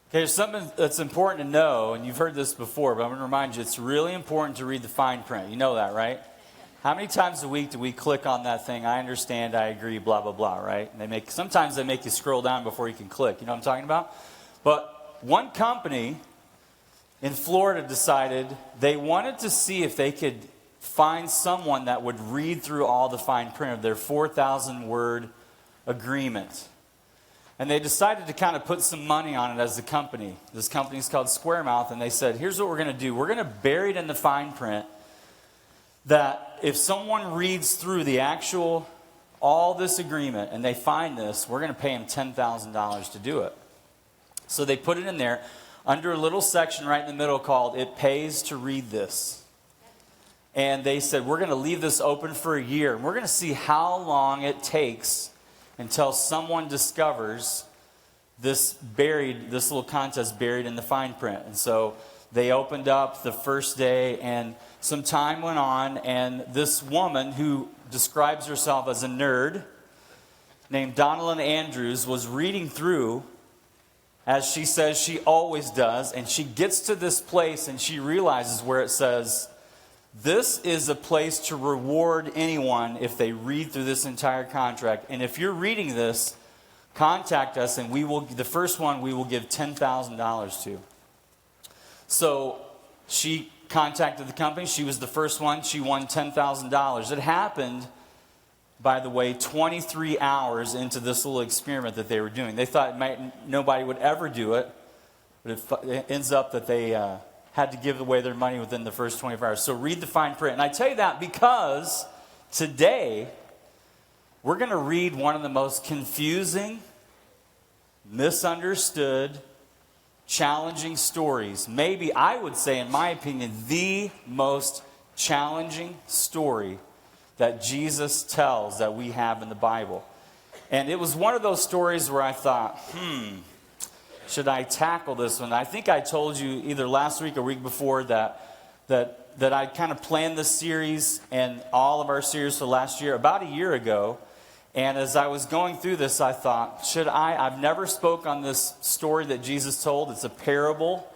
Okay, there's something that's important to know, and you've heard this before, but I'm going to remind you, it's really important to read the fine print. You know that, right? How many times a week do we click on that thing? I understand, I agree, blah, blah, blah, right? And sometimes they make you scroll down before you can click. You know what I'm talking about? But one company in Florida decided they wanted to see if they could find someone that would read through all the fine print of their 4,000-word agreement. And they decided to kind of put some money on it as a company. This company is called Squaremouth, and they said, here's what we're going to do. We're going to bury it in the fine print that if someone reads through all this agreement and they find this, we're going to pay them $10,000 to do it. So they put it in there under a little section right in the middle called "It Pays to Read This." And they said, we're going to leave this open for a year. And we're going to see how long it takes until someone discovers this little contest buried in the fine print. And so they opened up the first day, and some time went on, and this woman who describes herself as a nerd, named Donalyn Andrews, was reading through, as she says she always does, and she gets to this place, and she realizes where it says, this is a place to reward anyone if they read through this entire contract. And if you're reading this, contact us, and the first one we will give $10,000 to. So she contacted the company. She was the first one. She won $10,000. It happened, by the way, 23 hours into this little experiment that they were doing. They thought nobody would ever do it, but it ends up that they had to give away their money within the first 24 hours. So read the fine print. And I tell you that because today we're going to read one of the most confusing, misunderstood, challenging stories. Maybe, I would say, in my opinion, the most challenging story that Jesus tells that we have in the Bible. And it was one of those stories where I thought, should I tackle this one? I think I told you either last week or week before that I kind of planned this series and all of our series for last year about a year ago. And as I was going through this, I thought, I've never spoke on this story that Jesus told. It's a parable,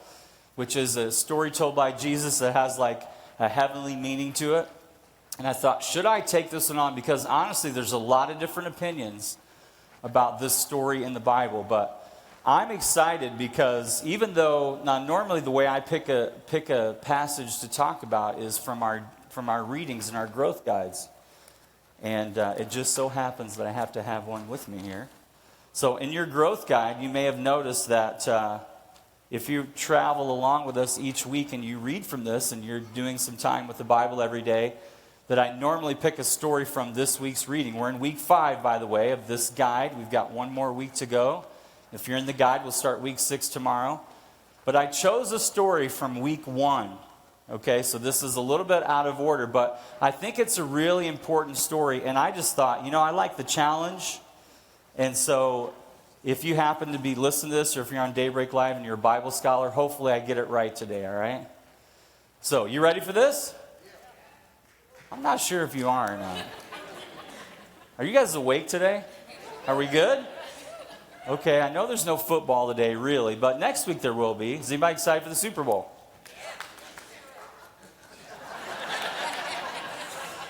which is a story told by Jesus that has like a heavenly meaning to it. And I thought, should I take this one on? Because honestly, there's a lot of different opinions about this story in the Bible. But I'm excited because even though, now normally the way I pick a passage to talk about is from our readings and our growth guides. And it just so happens that I have to have one with me here. So in your growth guide, you may have noticed that if you travel along with us each week and you read from this and you're doing some time with the Bible every day, that I normally pick a story from this week's reading. We're in week 5, by the way, of this guide. We've got one more week to go. If you're in the guide, we'll start week 6 tomorrow. But I chose a story from week 1. Okay, so this is a little bit out of order, but I think it's a really important story. And I just thought, I like the challenge. And so if you happen to be listening to this, or if you're on Daybreak Live and you're a Bible scholar, hopefully I get it right today, all right? So, you ready for this? I'm not sure if you are or not. Are you guys awake today? Are we good? Okay, I know there's no football today, really, but next week there will be. Is anybody excited for the Super Bowl?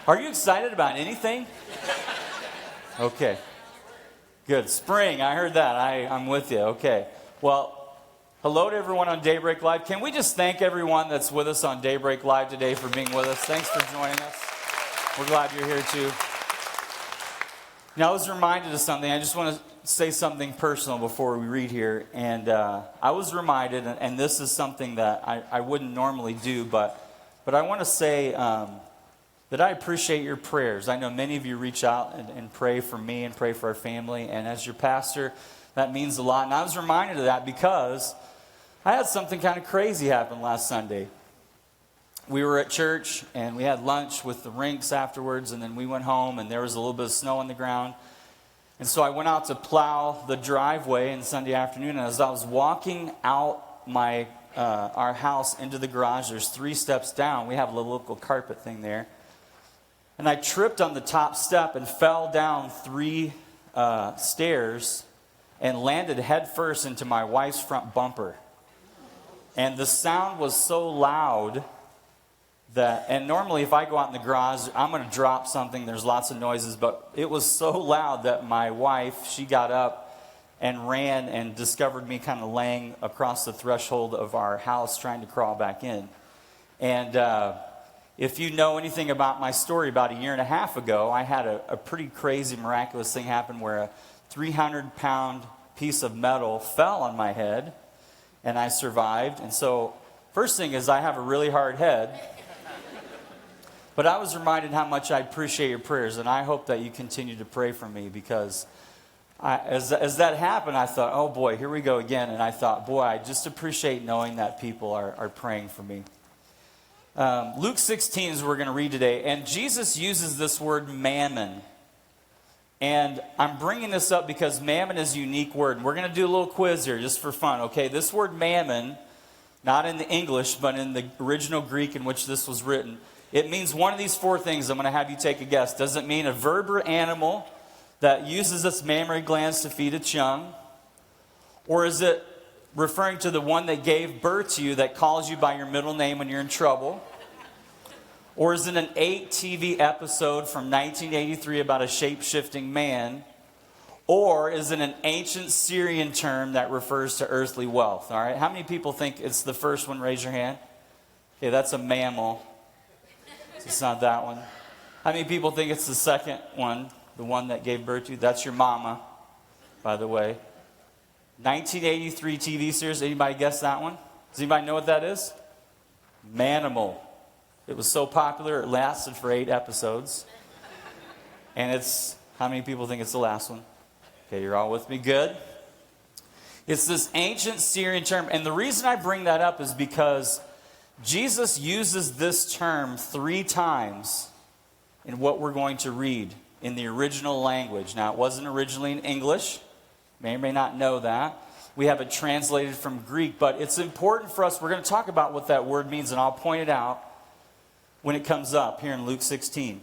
Are you excited about anything? Okay, good. Spring, I heard that. I'm with you. Okay, well, hello to everyone on Daybreak Live. Can we just thank everyone that's with us on Daybreak Live today for being with us? Thanks for joining us. We're glad you're here too. Now, I was reminded of something. I just want to say something personal before we read here. And I was reminded, and this is something that I wouldn't normally do, but I want to say that I appreciate your prayers. I know many of you reach out and pray for me and pray for our family. And as your pastor, that means a lot. And I was reminded of that because I had something kind of crazy happen last Sunday. We were at church, and we had lunch with the Rinks afterwards, and then we went home, and there was a little bit of snow on the ground. And so I went out to plow the driveway on Sunday afternoon, and as I was walking out our house into the garage, there's 3 steps down. We have a local carpet thing there. And I tripped on the top step and fell down 3 stairs and landed headfirst into my wife's front bumper. And the sound was so loud that, and normally if I go out in the garage, I'm going to drop something. There's lots of noises, but it was so loud that my wife, she got up and ran and discovered me kind of laying across the threshold of our house trying to crawl back in. And if you know anything about my story, about a year and a half ago, I had a pretty crazy, miraculous thing happen where a 300-pound piece of metal fell on my head, and I survived. And so, first thing is I have a really hard head. But I was reminded how much I appreciate your prayers, and I hope that you continue to pray for me, because as that happened, I thought, oh boy, here we go again. And I thought, boy, I just appreciate knowing that people are praying for me. Luke 16 is what we're going to read today, and Jesus uses this word mammon. And I'm bringing this up because mammon is a unique word. And we're going to do a little quiz here just for fun, okay? This word mammon, not in the English, but in the original Greek in which this was written, it means one of these four things. I'm going to have you take a guess. Does it mean a verb or animal that uses its mammary glands to feed its young? Or is it referring to the one that gave birth to you, that calls you by your middle name when you're in trouble? Or is it an 8 TV episode from 1983 about a shape-shifting man? Or is it an ancient Syrian term that refers to earthly wealth? All right, how many people think it's the first one? Raise your hand. Okay, that's a mammal. It's not that one. How many people think it's the second one, the one that gave birth to you? That's your mama, by the way. 1983 TV series. Anybody guess that one? Does anybody know what that is? Manimal. It was so popular, it lasted for 8 episodes. And it's, how many people think it's the last one? Okay, you're all with me? Good. It's this ancient Syrian term. And the reason I bring that up is because Jesus uses this term 3 times in what we're going to read in the original language. Now, it wasn't originally in English. You may or may not know that. We have it translated from Greek, but it's important for us. We're going to talk about what that word means, and I'll point it out when it comes up here in Luke 16.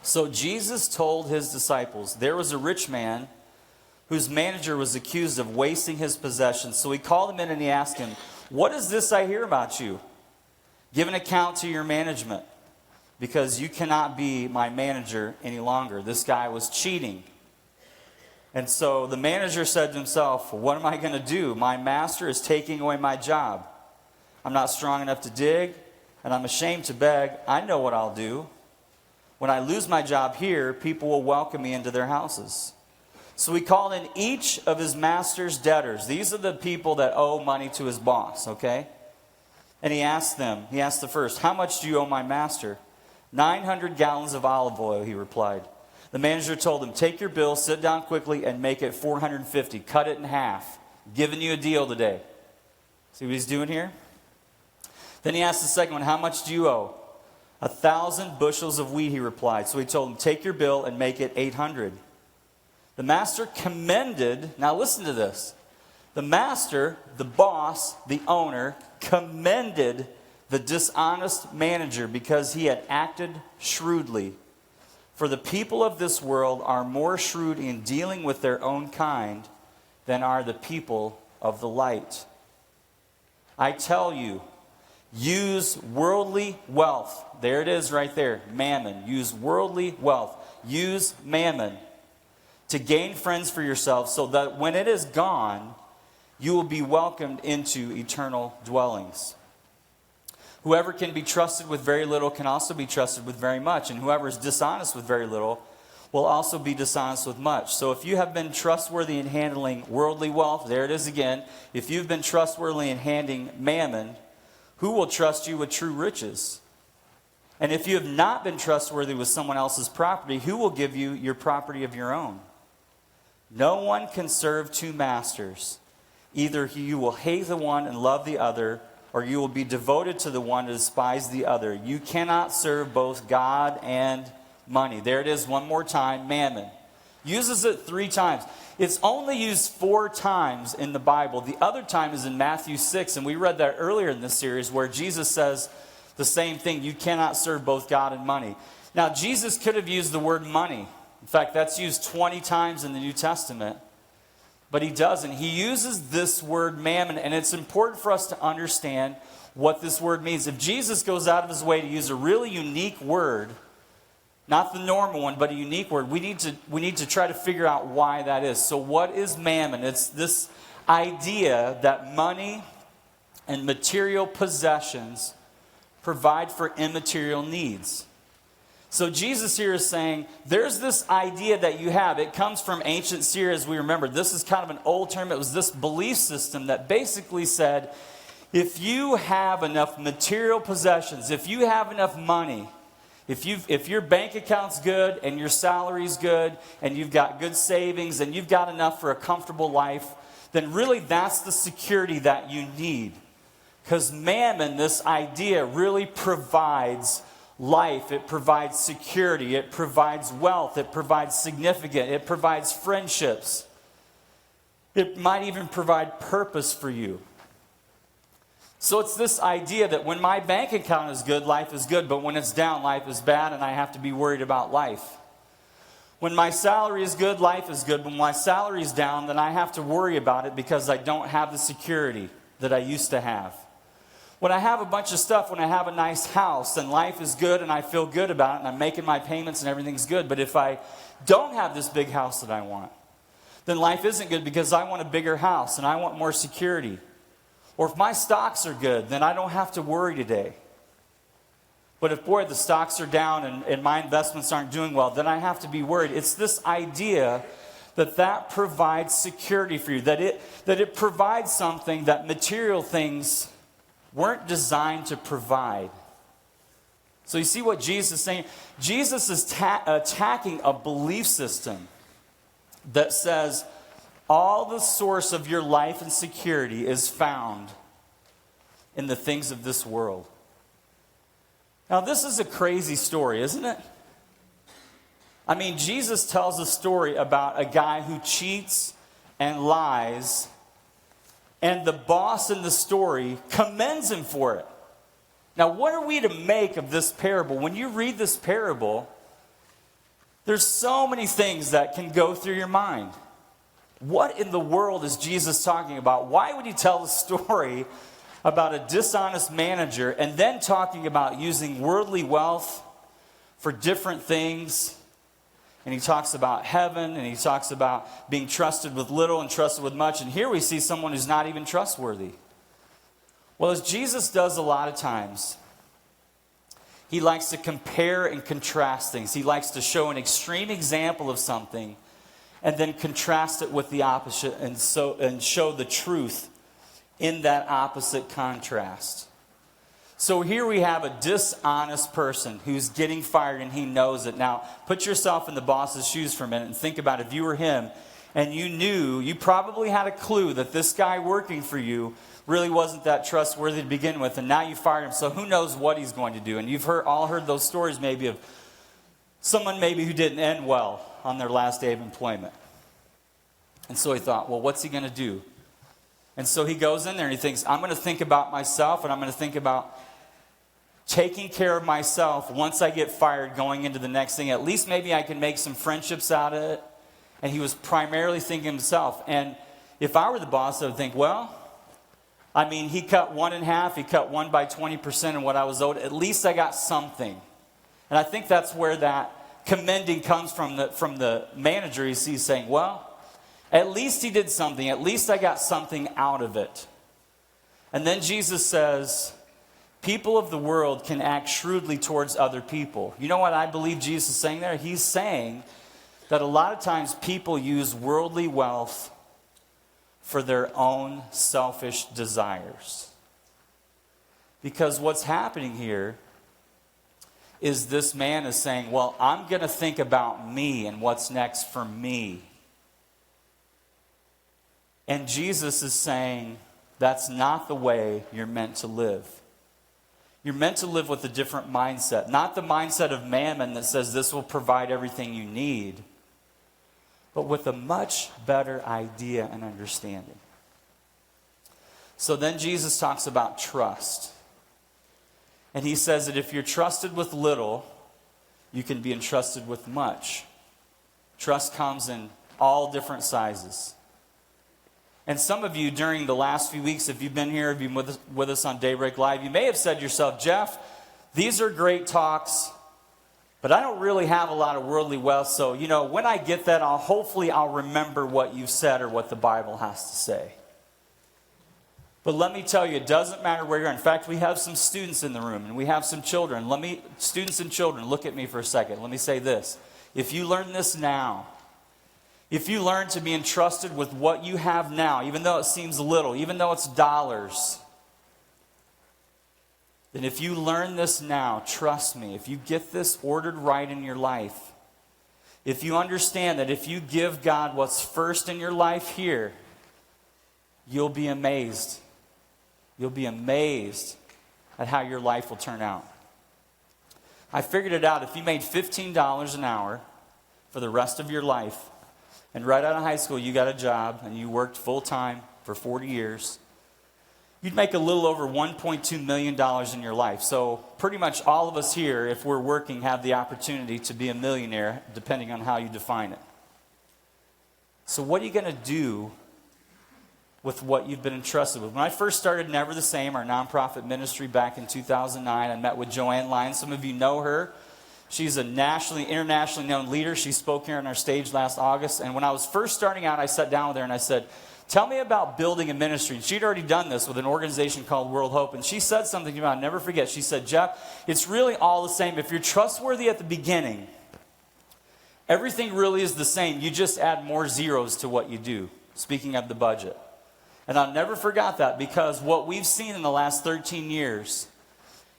So Jesus told his disciples, there was a rich man whose manager was accused of wasting his possessions. So he called him in and he asked him, what is this I hear about you? Give an account to your management, because you cannot be my manager any longer. This guy was cheating. And so the manager said to himself, what am I going to do? My master is taking away my job. I'm not strong enough to dig, and I'm ashamed to beg. I know what I'll do. When I lose my job here, people will welcome me into their houses. So he called in each of his master's debtors. These are the people that owe money to his boss, okay? And he asked the first, how much do you owe my master? 900 gallons of olive oil, he replied. The manager told him, take your bill, sit down quickly, and make it 450. Cut it in half. Giving you a deal today. See what he's doing here? Then he asked the second one, how much do you owe? 1,000 bushels of wheat, he replied. So he told him, take your bill and make it 800. The master commended, now listen to this. The master, the boss, the owner, commended the dishonest manager because he had acted shrewdly. For the people of this world are more shrewd in dealing with their own kind than are the people of the light. I tell you, use worldly wealth. There it is right there, mammon. Use worldly wealth. Use mammon to gain friends for yourselves, so that when it is gone, you will be welcomed into eternal dwellings. Whoever can be trusted with very little can also be trusted with very much, and whoever is dishonest with very little will also be dishonest with much. So if you have been trustworthy in handling worldly wealth, there it is again, if you've been trustworthy in handling mammon, who will trust you with true riches? And if you have not been trustworthy with someone else's property, who will give you your property of your own? No one can serve 2 masters. Either you will hate the one and love the other, or you will be devoted to the one and despise the other. You cannot serve both God and money. There it is one more time, mammon. Uses it 3 times. It's only used 4 times in the Bible. The other time is in Matthew 6, and we read that earlier in this series, where Jesus says the same thing. You cannot serve both God and money. Now, Jesus could have used the word money. In fact, that's used 20 times in the New Testament. But he doesn't. He uses this word mammon, and it's important for us to understand what this word means. If Jesus goes out of his way to use a really unique word, not the normal one, but a unique word, we need to try to figure out why that is. So what is mammon? It's this idea that money and material possessions provide for immaterial needs. So Jesus here is saying, there's this idea that you have. It comes from ancient Syria, as we remember. This is kind of an old term. It was this belief system that basically said, if you have enough material possessions, if you have enough money, if your bank account's good and your salary's good and you've got good savings and you've got enough for a comfortable life, then really that's the security that you need. Because mammon, this idea, really provides life. It provides security. It provides wealth. It provides significance. It provides friendships. It might even provide purpose for you. So it's this idea that when my bank account is good, life is good, but when it's down, life is bad, and I have to be worried about life. When my salary is good, life is good. When my salary is down, then I have to worry about it because I don't have the security that I used to have. When I have a bunch of stuff, when I have a nice house, then life is good and I feel good about it and I'm making my payments and everything's good. But if I don't have this big house that I want, then life isn't good because I want a bigger house and I want more security. Or if my stocks are good, then I don't have to worry today. But if, boy, the stocks are down and my investments aren't doing well, then I have to be worried. It's this idea that provides security for you, that it provides something that material things weren't designed to provide. So you see what Jesus is saying? Jesus is attacking a belief system that says all the source of your life and security is found in the things of this world. Now, this is a crazy story, isn't it? I mean, Jesus tells a story about a guy who cheats and lies, and the boss in the story commends him for it. Now, what are we to make of this parable? When you read this parable, there's so many things that can go through your mind. What in the world is Jesus talking about? Why would he tell a story about a dishonest manager and then talking about using worldly wealth for different things? And he talks about heaven, and he talks about being trusted with little and trusted with much. And here we see someone who's not even trustworthy. Well, as Jesus does a lot of times, he likes to compare and contrast things. He likes to show an extreme example of something and then contrast it with the opposite and show the truth in that opposite contrast. So here we have a dishonest person who's getting fired and he knows it. Now, put yourself in the boss's shoes for a minute and think about if you were him and you probably had a clue that this guy working for you really wasn't that trustworthy to begin with, and now you fired him. So who knows what he's going to do? And you've all heard those stories maybe of someone maybe who didn't end well on their last day of employment. And so he thought, well, what's he going to do? And so he goes in there and he thinks, I'm going to think about myself, and I'm going to think about taking care of myself once I get fired going into the next thing. At least maybe I can make some friendships out of it. And he was primarily thinking of himself. And if I were the boss, I would think, well, I mean, he cut one in half. He cut one by 20% of what I was owed. At least I got something. And I think that's where that commending comes from the manager. He's saying, well, at least he did something. At least I got something out of it. And then Jesus says, people of the world can act shrewdly towards other people. You know what I believe Jesus is saying there? He's saying that a lot of times people use worldly wealth for their own selfish desires. Because what's happening here is this man is saying, well, I'm going to think about me and what's next for me. And Jesus is saying, that's not the way you're meant to live. You're meant to live with a different mindset. Not the mindset of mammon that says this will provide everything you need, but with a much better idea and understanding. So then Jesus talks about trust. And he says that if you're trusted with little, you can be entrusted with much. Trust comes in all different sizes. And some of you during the last few weeks, if you've been here, if you've been with us on Daybreak Live, you may have said to yourself, Jeff, these are great talks, but I don't really have a lot of worldly wealth, so, when I get that, hopefully I'll remember what you've said or what the Bible has to say. But let me tell you, it doesn't matter where you're at. In fact, we have some students in the room, and we have some children. Students and children, look at me for a second. Let me say this. If you learn this now, if you learn to be entrusted with what you have now, even though it seems little, even though it's dollars, then if you learn this now, trust me, if you get this ordered right in your life, if you understand that if you give God what's first in your life here, you'll be amazed. You'll be amazed at how your life will turn out. I figured it out. If you made $15 an hour for the rest of your life, and right out of high school you got a job and you worked full-time for 40 years, you'd make a little over $1.2 million in your life. So pretty much all of us here, if we're working, have the opportunity to be a millionaire, depending on how you define it. So what are you going to do with what you've been entrusted with? When I first started Never the Same, our nonprofit ministry back in 2009, I met with Joanne Lyons. Some of you know her. She's a internationally known leader. She spoke here on our stage last August. And when I was first starting out, I sat down with her and I said, tell me about building a ministry. And she'd already done this with an organization called World Hope. And she said something to me I'll never forget. She said, Jeff, it's really all the same. If you're trustworthy at the beginning, everything really is the same. You just add more zeros to what you do, speaking of the budget. And I'll never forget that, because what we've seen in the last 13 years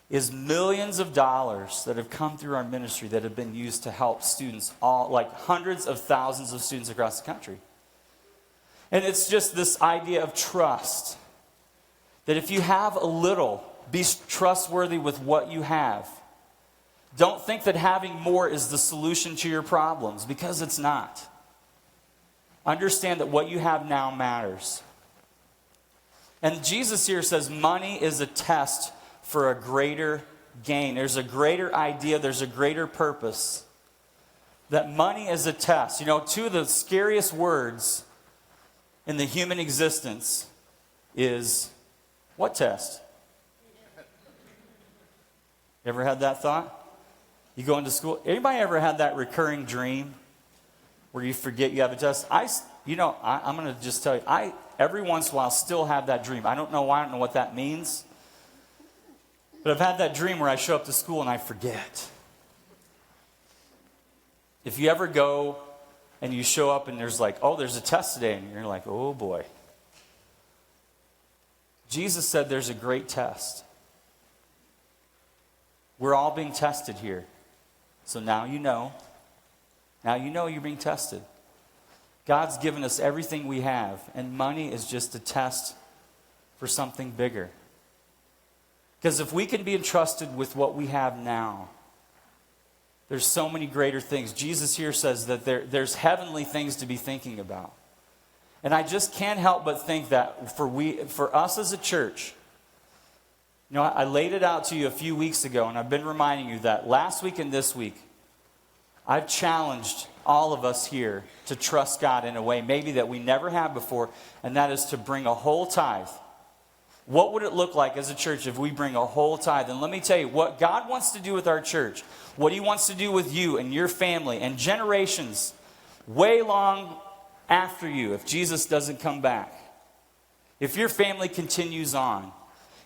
is millions of dollars that have come through our ministry that have been used to help students, hundreds of thousands of students across the country. And it's just this idea of trust, that if you have a little, be trustworthy with what you have. Don't think that having more is the solution to your problems, because it's not. Understand that what you have now matters. And Jesus here says money is a test for a greater gain. There's a greater idea, there's a greater purpose. That money is a test. Two of the scariest words in the human existence is what test? You ever had that thought? You go into school. Anybody ever had that recurring dream where you forget you have a test? I'm going to just tell you, every once in a while still have that dream. I don't know why, I don't know what that means. But I've had that dream where I show up to school and I forget. If you ever go and you show up and there's there's a test today, and you're like, oh boy. Jesus said there's a great test. We're all being tested here. So now you know. Now you know you're being tested. God's given us everything we have, and money is just a test for something bigger. Because if we can be entrusted with what we have now, there's so many greater things. Jesus here says that there's heavenly things to be thinking about. And I just can't help but think that for us as a church, I laid it out to you a few weeks ago, and I've been reminding you that last week and this week, I've challenged all of us here to trust God in a way maybe that we never have before, and that is to bring a whole tithe. What would it look like as a church if we bring a whole tithe? And let me tell you, what God wants to do with our church, what He wants to do with you and your family and generations way long after you, if Jesus doesn't come back, if your family continues on,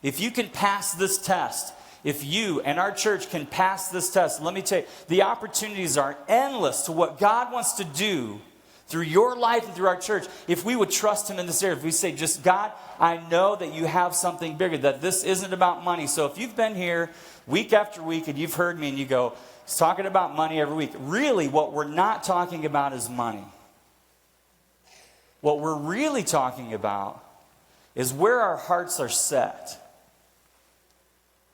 if you can pass this test, if you and our church can pass this test, let me tell you, the opportunities are endless to what God wants to do through your life and through our church. If we would trust Him in this area, if we say, just God, I know that you have something bigger, that this isn't about money. So if you've been here week after week and you've heard me and you go, he's talking about money every week. Really, what we're not talking about is money. What we're really talking about is where our hearts are set.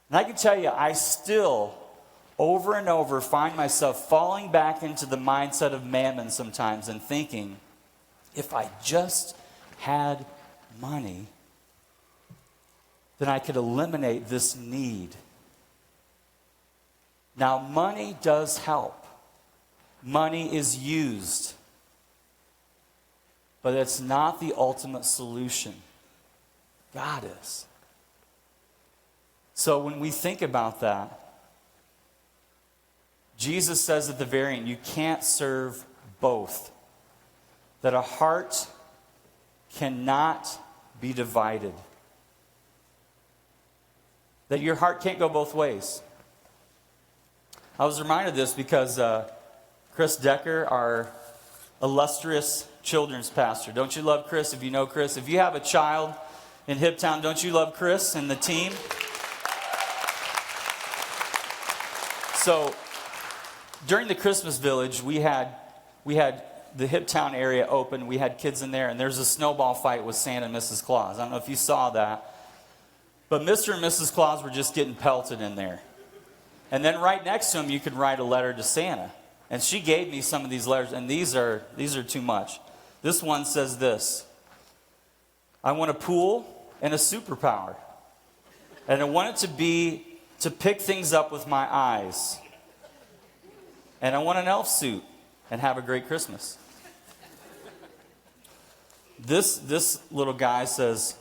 And I can tell you, I still, over and over, find myself falling back into the mindset of mammon sometimes and thinking, if I just had money, then I could eliminate this need. Now, money does help. Money is used. But it's not the ultimate solution. God is. So when we think about that, Jesus says at the very end, you can't serve both. That a heart cannot be divided. That your heart can't go both ways. I was reminded of this because Chris Decker, our illustrious children's pastor. Don't you love Chris if you know Chris? If you have a child in Hiptown, don't you love Chris and the team? So during the Christmas Village, we had the Hiptown area open. We had kids in there, and there's a snowball fight with Santa and Mrs. Claus. I don't know if you saw that. But Mr. and Mrs. Claus were just getting pelted in there. And then right next to him, you could write a letter to Santa. And she gave me some of these letters, and these are too much. This one says this: I want a pool and a superpower. And I want it to be to pick things up with my eyes. And I want an elf suit, and have a great Christmas. This little guy says,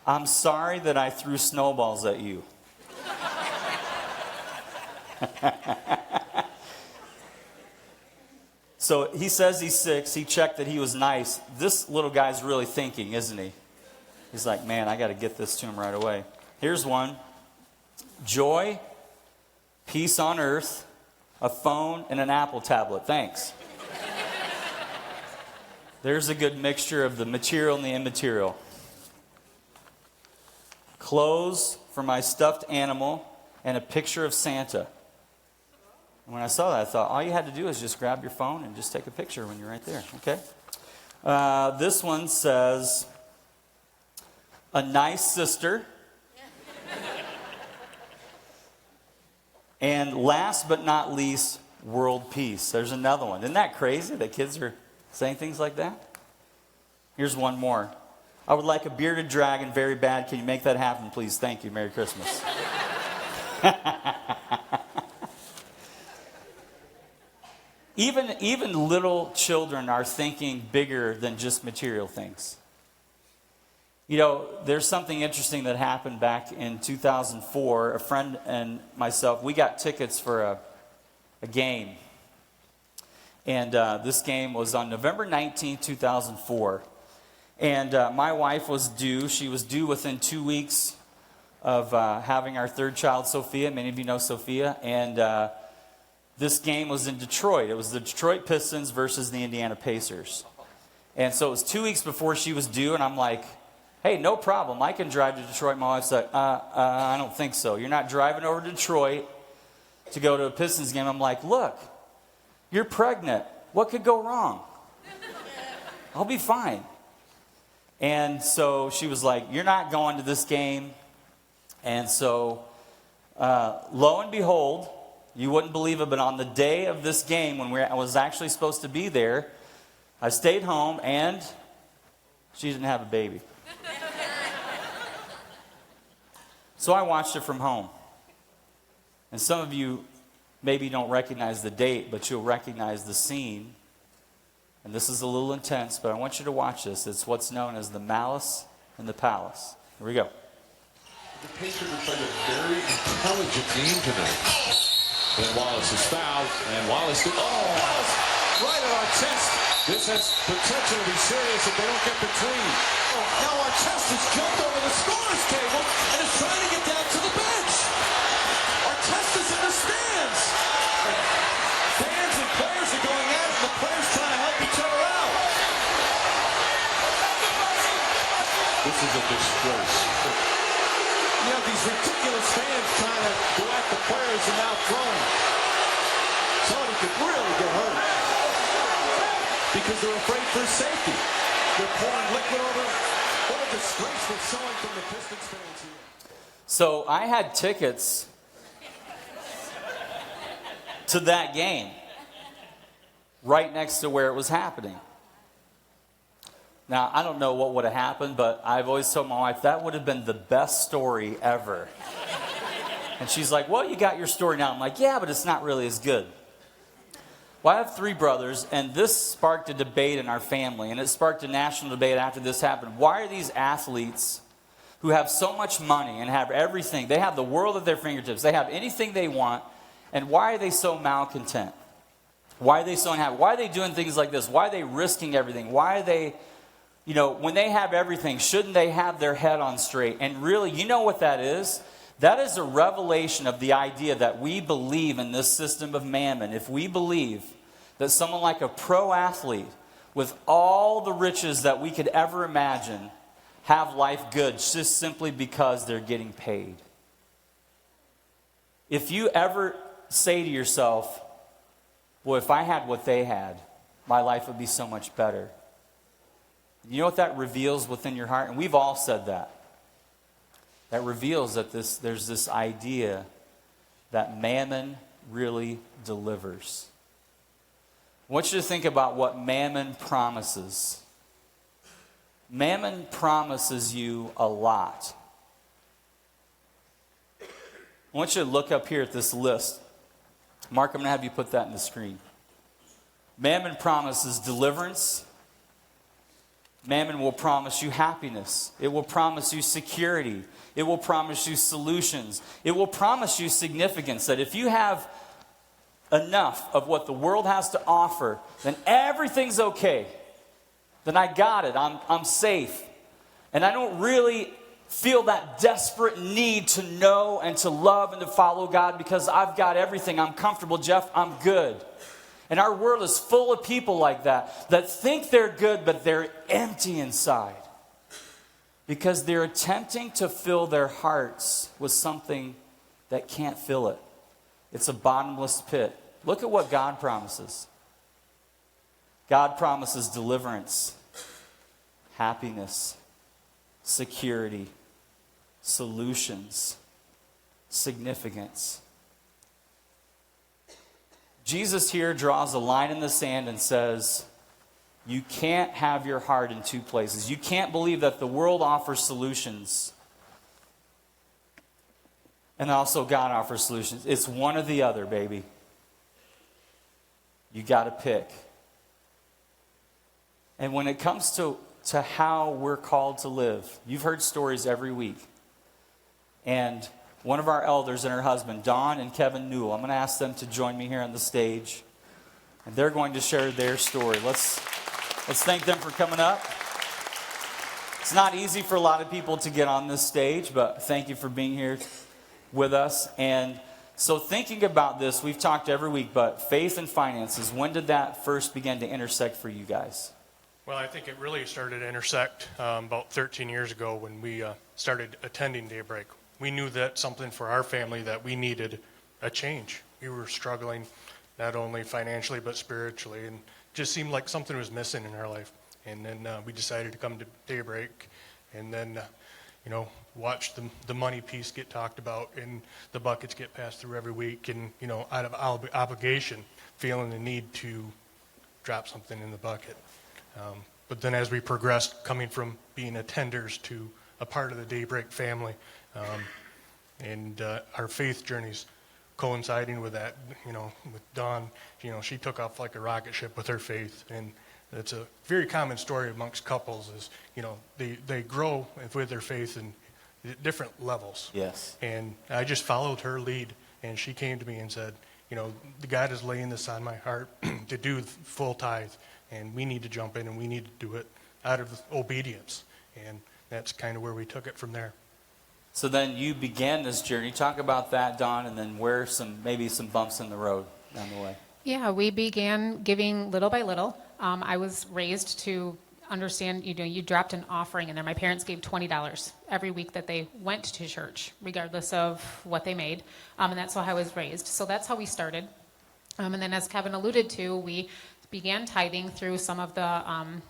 I'm sorry that I threw snowballs at you. So he says he's 6. He checked that he was nice. This little guy's really thinking, isn't he? He's like, man, I got to get this to him right away. Here's one. Joy, peace on earth, a phone, and an Apple tablet. Thanks. There's a good mixture of the material and the immaterial. Clothes for my stuffed animal and a picture of Santa. And when I saw that, I thought, all you had to do is just grab your phone and just take a picture when you're right there, okay? This one says, a nice sister. And last but not least, world peace. There's another one. Isn't that crazy that kids are saying things like that? Here's one more. I would like a bearded dragon very bad. Can you make that happen, please? Thank you. Merry Christmas. Even little children are thinking bigger than just material things. You know, there's something interesting that happened back in 2004. A friend and myself, we got tickets for a game. And this game was on November 19, 2004. And my wife was due. She was due within 2 weeks of having our third child, Sophia. Many of you know Sophia. And this game was in Detroit. It was the Detroit Pistons versus the Indiana Pacers. And so it was 2 weeks before she was due. And I'm like, hey, no problem. I can drive to Detroit. My wife's like, I don't think so. You're not driving over to Detroit to go to a Pistons game. I'm like, look, you're pregnant. What could go wrong? I'll be fine. And so she was like, you're not going to this game. And so, lo and behold, you wouldn't believe it, but on the day of this game, when I was actually supposed to be there, I stayed home, and she didn't have a baby. So I watched it from home. And some of you maybe don't recognize the date, but you'll recognize the scene. And this is a little intense, but I want you to watch this. It's what's known as the Malice in the Palace. Here we go. The Pacers are playing a very intelligent game tonight. Then Wallace is fouled, and Wallace right at Artest. This has potential to be serious if they don't get between. Now Artest has jumped over the scorer's table and is trying to get down to the bench. Artest is in the stands. Fans and players are going at it, and the players trying to help each other out. This is a disgrace. You have these ridiculous fans trying to go at the players and now throwing. Somebody could really get hurt because they're afraid for his safety. They're pouring liquid over him. What a disgraceful showing from the Pistons fans here. So I had tickets to that game right next to where it was happening. Now, I don't know what would have happened, but I've always told my wife that would have been the best story ever. And she's like, well, you got your story now. I'm like, yeah, but it's not really as good. Well, I have 3 brothers, and this sparked a debate in our family, and it sparked a national debate after this happened. Why are these athletes who have so much money and have everything, they have the world at their fingertips, they have anything they want, and why are they so malcontent? Why are they so unhappy? Why are they doing things like this? Why are they risking everything? Why are they, when they have everything, shouldn't they have their head on straight? And really, you know what that is? That is a revelation of the idea that we believe in this system of mammon. If we believe that someone like a pro athlete with all the riches that we could ever imagine have life good just simply because they're getting paid. If you ever say to yourself, well, if I had what they had, my life would be so much better. You know what that reveals within your heart? And we've all said that. That reveals that there's this idea that mammon really delivers. I want you to think about what mammon promises. Mammon promises you a lot. I want you to look up here at this list. Mark, I'm going to have you put that in the screen. Mammon promises deliverance. Mammon will promise you happiness. It will promise you security. It will promise you solutions. It will promise you significance. That if you have enough of what the world has to offer, then everything's okay. Then I got it. I'm safe. And I don't really feel that desperate need to know and to love and to follow God because I've got everything. I'm comfortable, Jeff. I'm good. And our world is full of people like that think they're good, but they're empty inside because they're attempting to fill their hearts with something that can't fill it. It's a bottomless pit. Look at what God promises. God promises deliverance, happiness, security, solutions, significance. Jesus here draws a line in the sand and says, you can't have your heart in 2 places. You can't believe that the world offers solutions and also God offers solutions. It's one or the other, baby. You got to pick. And when it comes to how we're called to live, you've heard stories every week. And one of our elders and her husband, Dawn and Kevin Newell, I'm going to ask them to join me here on the stage. And they're going to share their story. Let's thank them for coming up. It's not easy for a lot of people to get on this stage, but thank you for being here with us. And so thinking about this, we've talked every week, but faith and finances, when did that first begin to intersect for you guys? Well, I think it really started to intersect about 13 years ago when we started attending Daybreak. We knew that something for our family that we needed a change. We were struggling not only financially but spiritually, and just seemed like something was missing in our life. And then we decided to come to Daybreak, and then watch the money piece get talked about, and the buckets get passed through every week, and out of obligation, feeling the need to drop something in the bucket. But then as we progressed, coming from being attenders to a part of the Daybreak family, and our faith journeys coinciding with that, with Dawn, she took off like a rocket ship with her faith. And it's a very common story amongst couples is, they grow with their faith in different levels. Yes. And I just followed her lead, and she came to me and said, the God is laying this on my heart to do full tithe, and we need to jump in and we need to do it out of obedience. And that's kind of where we took it from there. So then you began this journey. Talk about that, Dawn, and then where maybe some bumps in the road down the way. Yeah, we began giving little by little. I was raised to understand, you dropped an offering in there. My parents gave $20 every week that they went to church, regardless of what they made. And that's how I was raised. So that's how we started. And then as Kevin alluded to, we began tithing through some of the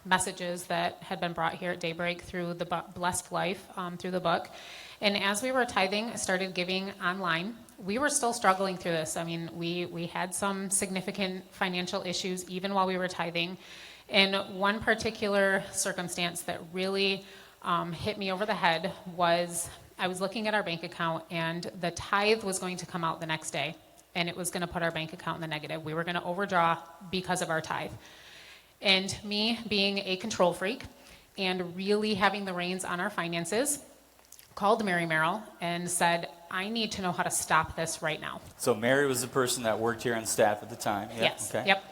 messages that had been brought here at Daybreak through the Blessed Life, through the book. And as we were tithing, I started giving online. We were still struggling through this. I mean, we had some significant financial issues even while we were tithing. And one particular circumstance that really hit me over the head was I was looking at our bank account, and the tithe was going to come out the next day. and it was going to put our bank account in the negative. We were going to overdraw because of our tithe. And me being a control freak and really having the reins on our finances, called Mary Merrill and said, I need to know how to stop this right now. So Mary was the person that worked here on staff at the time. Yep. Yes. Okay. Yep.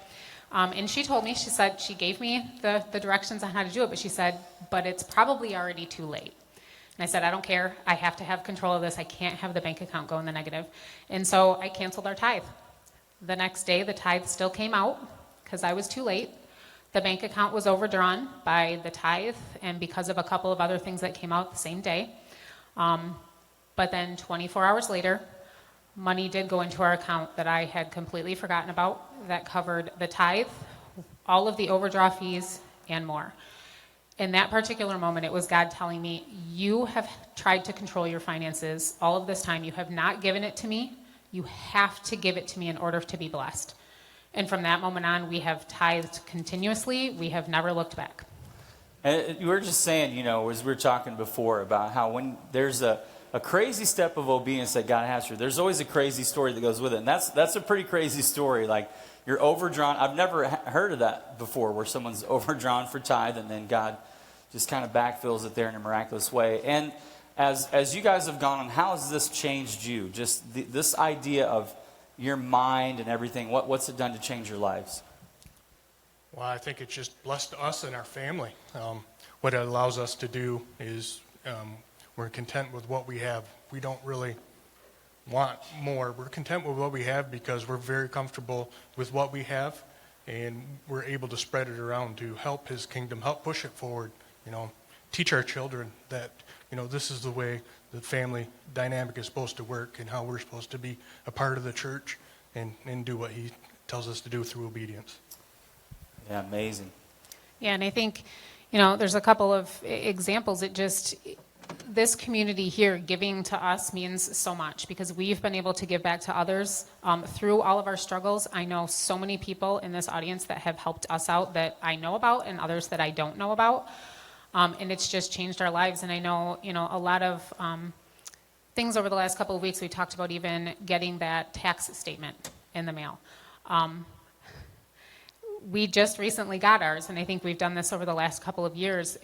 And she told me, she said, she gave me the directions on how to do it, but she said, but it's probably already too late. And I said, I don't care. I have to have control of this. I can't have the bank account go in the negative. And so I canceled our tithe. The next day, the tithe still came out because I was too late. The bank account was overdrawn by the tithe and because of a couple of other things that came out the same day. But then 24 hours later, money did go into our account that I had completely forgotten about that covered the tithe, all of the overdraw fees, and more. In that particular moment, it was God telling me, you have tried to control your finances all of this time. You have not given it to me. You have to give it to me in order to be blessed. And from that moment on, we have tithed continuously. We have never looked back. And you were just saying, as we were talking before about how when there's a crazy step of obedience that God has for you, there's always a crazy story that goes with it. And that's a pretty crazy story. Like, you're overdrawn. I've never heard of that before, where someone's overdrawn for tithe and then God just kind of backfills it there in a miraculous way. And as you guys have gone on, how has this changed you? Just this idea of your mind and everything, what's it done to change your lives? Well, I think it's just blessed us and our family. What it allows us to do is we're content with what we have. We don't really want more. We're content with what we have because we're very comfortable with what we have, and we're able to spread it around to help His kingdom, help push it forward. Teach our children that this is the way the family dynamic is supposed to work and how we're supposed to be a part of the church and do what He tells us to do through obedience. Yeah, amazing. Yeah, and I think, there's a couple of examples. This community here giving to us means so much because we've been able to give back to others through all of our struggles. I know so many people in this audience that have helped us out that I know about and others that I don't know about. And it's just changed our lives. And I know, a lot of things over the last couple of weeks. We talked about even getting that tax statement in the mail. We just recently got ours, and I think we've done this over the last couple of years.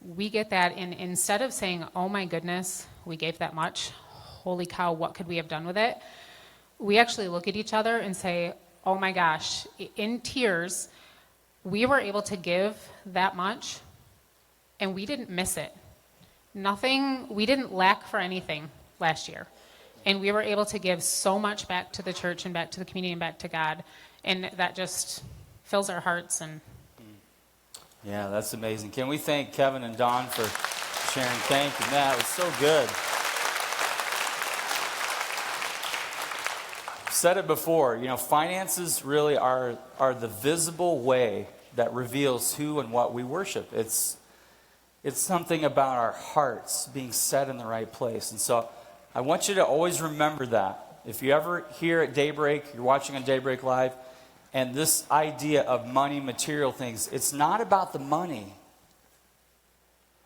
We get that, and instead of saying, oh my goodness, we gave that much, holy cow, what could we have done with it? We actually look at each other and say, oh my gosh, in tears, we were able to give that much, and we didn't miss it. We didn't lack for anything last year. And we were able to give so much back to the church and back to the community and back to God, and that just fills our hearts. And yeah, that's amazing. Can we thank Kevin and Dawn for sharing? Thank you. That was so good. I've said it before, finances really are the visible way that reveals who and what we worship. It's something about our hearts being set in the right place. And so I want you to always remember that. If you ever hear at Daybreak, you're watching on Daybreak Live, and this idea of money, material things, it's not about the money.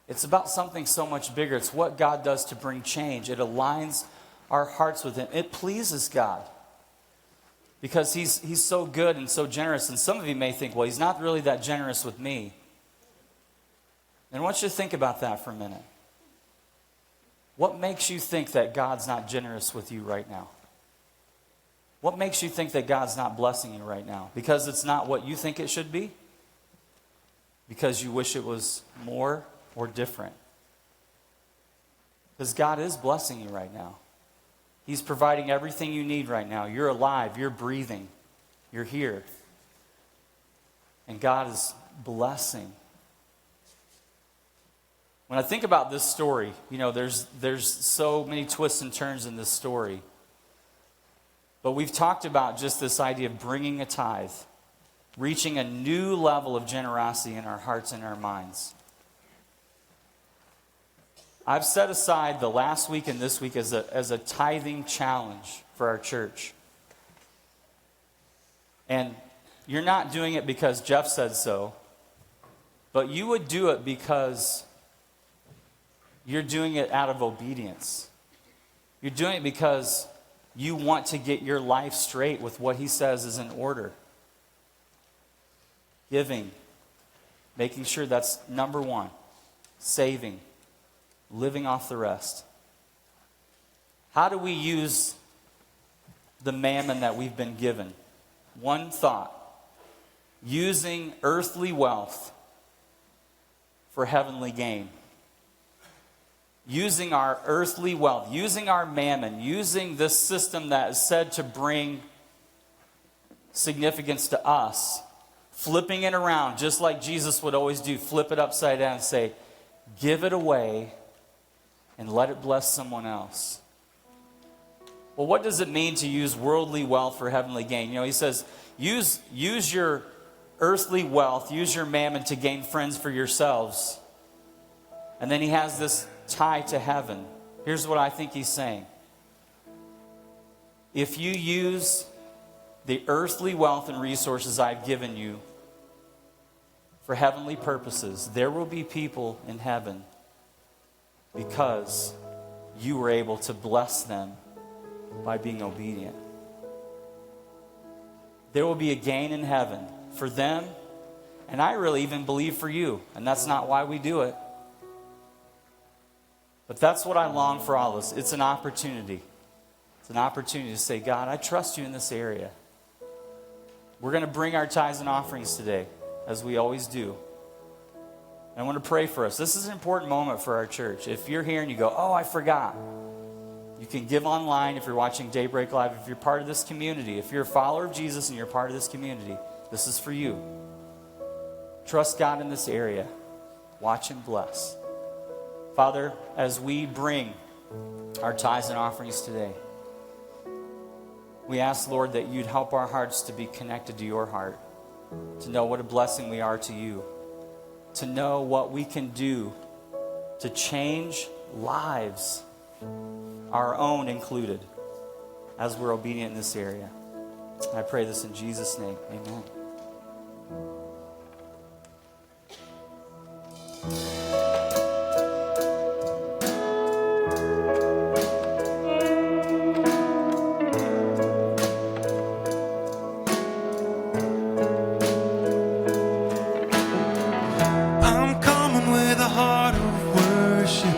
It's about something so much bigger. It's what God does to bring change. It aligns our hearts with Him. It pleases God because He's so good and so generous. And some of you may think, well, He's not really that generous with me. And I want you to think about that for a minute. What makes you think that God's not generous with you right now? What makes you think that God's not blessing you right now? Because it's not what you think it should be? Because you wish it was more or different? Because God is blessing you right now. He's providing everything you need right now. You're alive. You're breathing. You're here. And God is blessing. When I think about this story, there's so many twists and turns in this story. But we've talked about just this idea of bringing a tithe, reaching a new level of generosity in our hearts and our minds. I've set aside the last week and this week as a tithing challenge for our church. And you're not doing it because Jeff said so, but you would do it because you're doing it out of obedience. You're doing it because you want to get your life straight with what he says is in order. Giving, making sure that's number one. Saving, living off the rest. How do we use the mammon that we've been given? One thought. Using earthly wealth for heavenly gain. Using our earthly wealth, using our mammon, using this system that is said to bring significance to us, flipping it around just like Jesus would always do, flip it upside down and say, give it away and let it bless someone else. Well, what does it mean to use worldly wealth for heavenly gain? You know, he says, use your earthly wealth, use your mammon to gain friends for yourselves. And then he has this tie to heaven. Here's what I think he's saying. If you use the earthly wealth and resources I've given you for heavenly purposes, there will be people in heaven because you were able to bless them by being obedient. There will be a gain in heaven for them, and I really even believe for you, and that's not why we do it. But that's what I long for all of us. It's an opportunity. It's an opportunity to say, God, I trust you in this area. We're going to bring our tithes and offerings today, as we always do. And I want to pray for us. This is an important moment for our church. If you're here and you go, oh, I forgot. You can give online if you're watching Daybreak Live. If you're part of this community, if you're a follower of Jesus and you're part of this community, this is for you. Trust God in this area. Watch him bless. Father, as we bring our tithes and offerings today, we ask, Lord, that you'd help our hearts to be connected to your heart, to know what a blessing we are to you, to know what we can do to change lives, our own included, as we're obedient in this area. I pray this in Jesus' name. Amen. I'm coming with a heart of worship.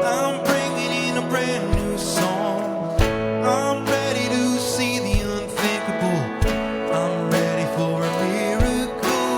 I'm bringing in a brand new song. I'm ready to see the unthinkable. I'm ready for a miracle.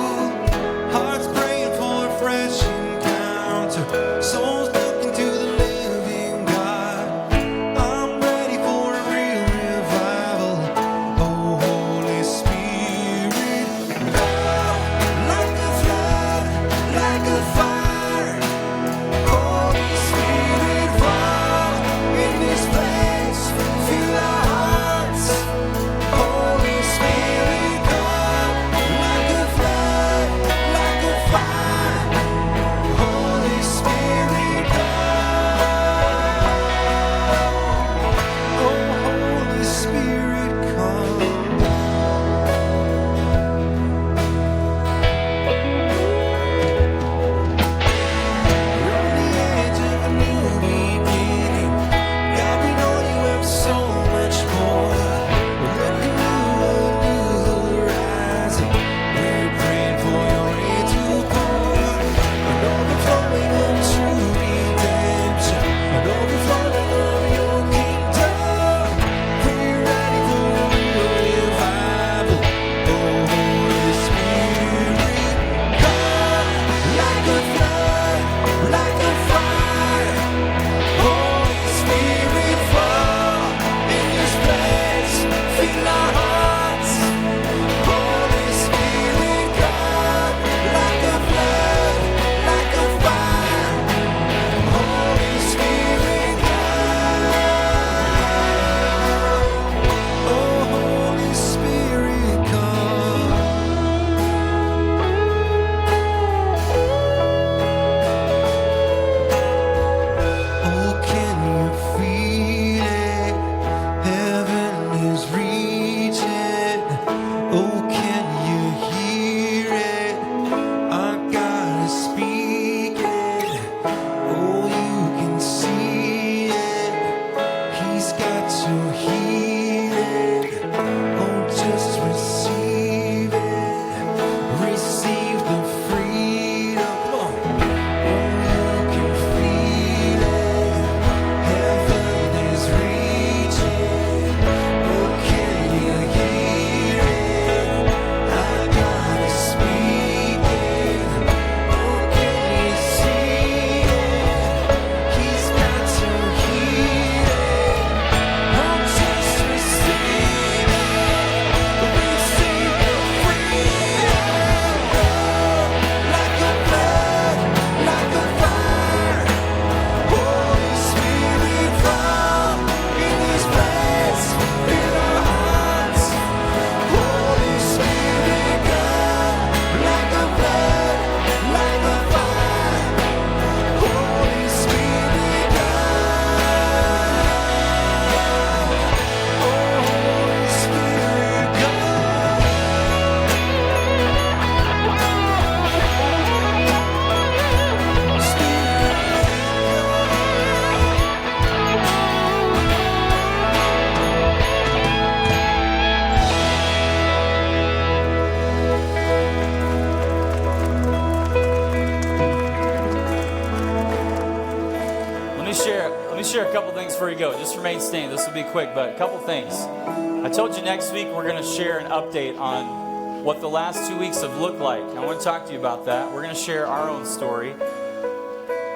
me share a couple things before you go. Just remain standing. This will be quick, but a couple things. I told you next week we're going to share an update on what the last 2 weeks have looked like. I want to talk to you about that. We're going to share our own story.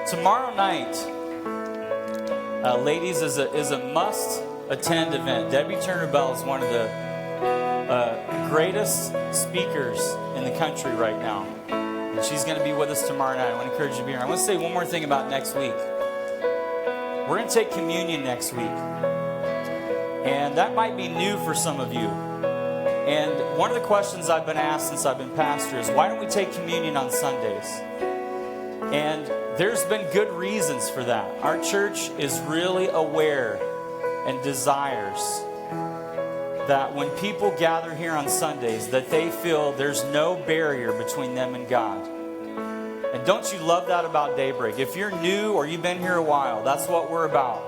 Tomorrow night, ladies, is a must-attend event. Debbie Turner Bell is one of the greatest speakers in the country right now. And she's going to be with us tomorrow night. I want to encourage you to be here. I want to say one more thing about next week. We're going to take communion next week. And that might be new for some of you. And one of the questions I've been asked since I've been pastor is, why don't we take communion on Sundays? And there's been good reasons for that. Our church is really aware and desires that when people gather here on Sundays, that they feel there's no barrier between them and God. And don't you love that about Daybreak? If you're new or you've been here a while, that's what we're about.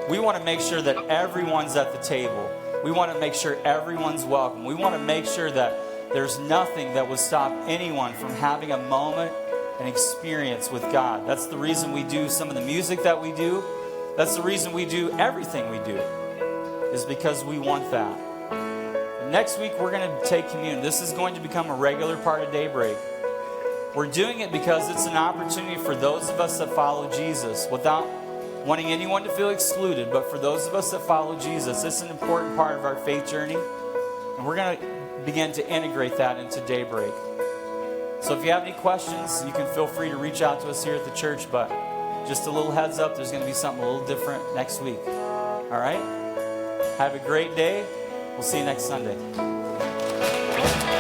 We want to make sure that everyone's at the table. We want to make sure everyone's welcome. We want to make sure that there's nothing that would stop anyone from having a moment, an experience with God. That's the reason we do some of the music that we do. That's the reason we do everything we do, is because we want that. Next week, we're going to take communion. This is going to become a regular part of Daybreak. We're doing it because it's an opportunity for those of us that follow Jesus, without wanting anyone to feel excluded, but for those of us that follow Jesus, it's an important part of our faith journey. And we're going to begin to integrate that into Daybreak. So if you have any questions, you can feel free to reach out to us here at the church, but just a little heads up, there's going to be something a little different next week. All right? Have a great day. We'll see you next Sunday.